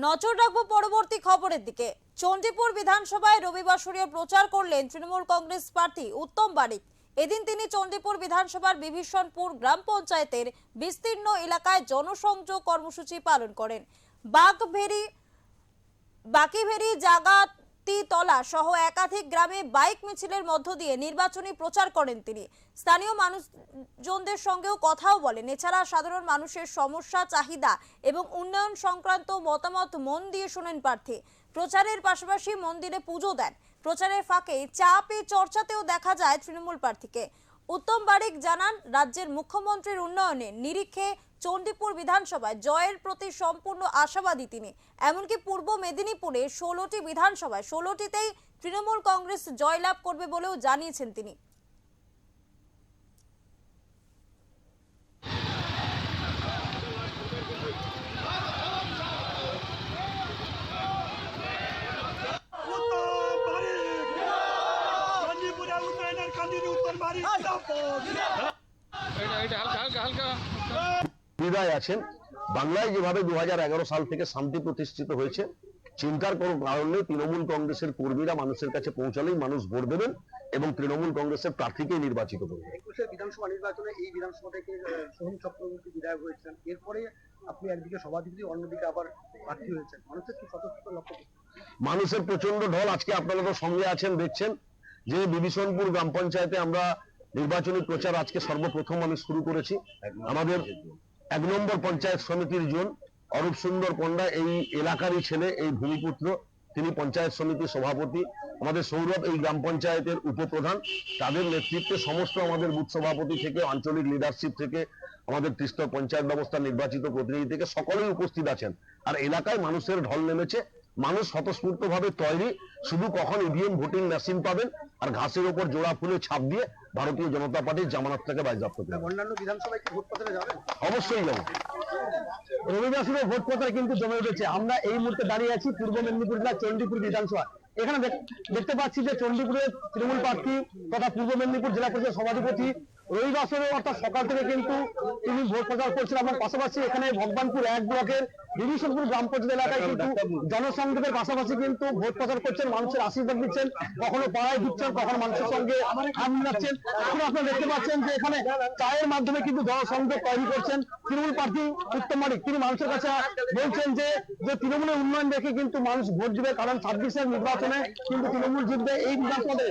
নজর রাখবো পরবর্তী খবরের দিকে। চণ্ডীপুর বিধানসভায় রবিবাসরীয় প্রচার করলেন তৃণমূল কংগ্রেস প্রার্থী উত্তম বারিক। এদিন তিনি চণ্ডীপুর বিধানসভার বিভীষণপুর গ্রাম পঞ্চায়েতের বিস্তীর্ণ এলাকায় জনসংযোগ কর্মসূচি পালন করেন। বাকিভেরি জাগাতিতলা সহ একাধিক গ্রামে বাইক মিছিলের মধ্য দিয়ে নির্বাচনী প্রচার করেন তিনি। স্থানীয় মানুষজনদের সঙ্গেও কথাও বলেন। এছাড়া সাধারণ মানুষের সমস্যা, চাহিদা এবং উন্নয়ন সংক্রান্ত মতামত মন দিয়ে শোনেন প্রার্থী। প্রচারের পাশাপাশি মন্দিরে পুজো দেন। প্রচারের ফাঁকে চা পে চর্চাতেও দেখা যায় তৃণমূল প্রার্থীকে। উত্তম বারিক জানান, রাজ্যের মুখ্যমন্ত্রীর উন্নয়নে নিরিখে চণ্ডীপুর বিধানসভায় জয়ের প্রতি সম্পূর্ণ আশাবাদী তিনি। এমনকি পূর্ব মেদিনীপুরে 16টি বিধানসভায় 16টিতেই তৃণমূল কংগ্রেস জয়লাভ করবে বলেও জানিয়েছেন তিনি। বিদায় আছেন। বাংলায় যেভাবে 2011 সাল থেকে শান্তি প্রতিষ্ঠিত হয়েছে, চিন্তার কোনো কারণ নেই। তৃণমূল কংগ্রেসের কর্মীরা মানুষের কাছে পৌঁছালেই মানুষ ভোট দেবেন এবং তৃণমূল কংগ্রেসের প্রার্থীকেই নির্বাচিত করবেন। 21 বিধানসভা নির্বাচনে এই বিধানসভা থেকে সোহম চক্রবর্তী বিধায়ক হয়েছেন। এরপরে আপনি একদিকে সভাধিপতি, অন্যদিকে আবার প্রার্থী হয়েছেন। মানুষের কি সতর্ক লক্ষ্য? মানুষের প্রচন্ড ঢল। আজকে আপনারা তো সঙ্গে আছেন, দেখছেন যে বিভীষণপুর গ্রাম পঞ্চায়েতে আমরা নির্বাচনী প্রচার আজকে সর্বপ্রথম আমি শুরু করেছি। আমাদের 1 নম্বর পঞ্চায়েত সমিতির জন অরূপ সুন্দর পণ্ডা, এই এলাকারই ছেলে, এই ভূমিপুত্র, তিনি পঞ্চায়েত সমিতির সভাপতি। আমাদের সৌরভ এই গ্রাম পঞ্চায়েতের উপপ্রধান। তাদের নেতৃত্বে সমস্ত আমাদের বুথ সভাপতি থেকে আঞ্চলিক লিডারশিপ থেকে আমাদের ত্রিস্তর পঞ্চায়েত ব্যবস্থার নির্বাচিত প্রতিনিধি থেকে সকলেই উপস্থিত আছেন। আর এলাকায় মানুষের ঢল নেমেছে। মানুষ স্বতঃস্ফূর্ত ভাবে তৈরি, শুধু কখন ইভিএম ভোটিং মেশিন পাবেন আর ঘাসের উপর জোড়া ফুলে ছাপ দিয়ে ভারতীয় জনতা পার্টির জামানত থেকে বাজেয়াপ্ত করবেন। অন্যান্য বিধানসভায় কি ভোট প্রচারে যাবেন? অবশ্যই যাবেন। রবিবাসরীয় ভোট প্রচার কিন্তু জমে উঠেছে। আমরা এই মুহূর্তে দাঁড়িয়ে আছি পূর্ব মেদিনীপুর জেলার চণ্ডীপুর বিধানসভা। এখানে দেখতে পাচ্ছি যে চণ্ডীপুরের তৃণমূল প্রার্থী তথা পূর্ব মেদিনীপুর জেলা পরিষদ সভাধিপতি রবিবাসরে অর্থাৎ সকাল থেকে কিন্তু তিনি ভোট প্রচার করছেন। এবং পাশাপাশি এখানে ভগবানপুর 1 ব্লকের বিভীষণপুর গ্রাম পঞ্চায়েত এলাকায় কিন্তু জনসংযোগের পাশাপাশি কিন্তু ভোট প্রচার করছেন, মানুষের আশীর্বাদ দিচ্ছেন, কখনো পাড়ায় দিচ্ছেন, কখনো মানুষের সঙ্গে হাত মিলাচ্ছেন। এখন আপনারা দেখতে পাচ্ছেন যে এখানে চায়ের মাধ্যমে কিন্তু জনসংযোগ তৈরি করছেন তৃণমূল প্রার্থী উত্তম বারিক। তিনি মানুষের কাছে বলছেন যে তৃণমূলের উন্নয়ন দেখে কিন্তু মানুষ ভোট দিবে, কারণ 26-এর নির্বাচনে কিন্তু তৃণমূল জিতবে এই বিধানসভাতে।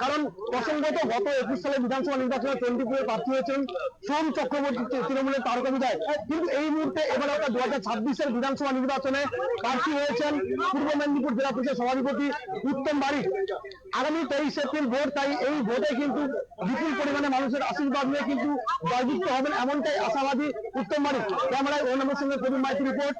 কারণ প্রসঙ্গত গত 21 সালের বিধানসভা নির্বাচনে চণ্ডীপুরে প্রার্থী হয়েছেন সোহম চক্রবর্তী, তৃণমূলের তারকা বিধায়ক। কিন্তু এই মুহূর্তে এবার একটা 2026-এর বিধানসভা নির্বাচনে প্রার্থী হয়েছেন পূর্ব মেদিনীপুর জেলা পরিষদ সভাধিপতি উত্তম বারিক। আগামী 23 এপ্রিল ভোট, তাই এই ভোটে কিন্তু বিপুল পরিমাণে মানুষের আশীর্বাদ নিয়ে কিন্তু জয়যুক্ত হবেন, এমনটাই আশাবাদী উত্তম বারিক। ক্যামেরায় অন্যান্য সঙ্গে প্রবীণ মাইতি রিপোর্ট।